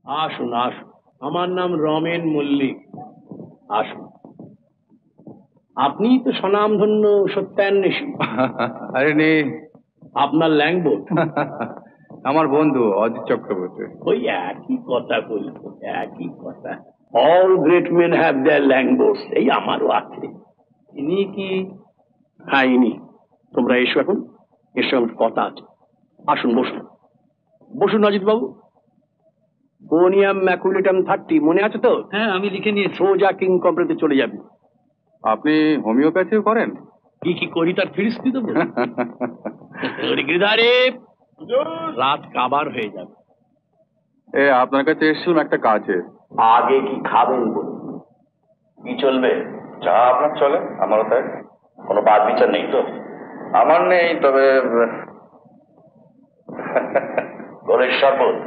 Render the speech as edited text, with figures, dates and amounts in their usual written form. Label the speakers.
Speaker 1: আসুন আসুন, আমার নাম রমেন মল্লিক। আসুন, আপনিই তো স্বনামধন্য সত্যান্বেষী।
Speaker 2: আরে নে।
Speaker 1: আপনার ল্যাংবোট।
Speaker 2: আমার বন্ধু অজিত চক্রবর্তী।
Speaker 1: ওই একই কথা বলবো, একই কথা। All great men have their ল্যাংবোট, এই আমারও আছে। ইনি কি? হ্যাঁ ইনি। তোমরা এসো এখন, এসো, আমার কথা আছে। আসুন বসুন, বসুন অজিত বাবু। কোনিয়াম ম্যাকুলেটাম 30 মনে আছে তো?
Speaker 3: হ্যাঁ, আমি লিখে নিয়েছি।
Speaker 1: সোজা কিং কমপ্লেতে চলে যাবি।
Speaker 2: আপনি হোমিওপ্যাথিও করেন?
Speaker 1: কি কি করি তার ফিরিস্তি দেবো? ওরে গিরিধারে, রাত কাবার হয়ে যাবে।
Speaker 2: এ আপনার কাছে এসেছিলাম একটা কাজে।
Speaker 1: আগে কি খাবেন বলুন? কি চলবে?
Speaker 2: যা আপনার চলে আমারও তাই।
Speaker 1: কোনো বাদ বিচার নেই তো?
Speaker 2: আমার নেই, তবে
Speaker 1: গোলের শরবত,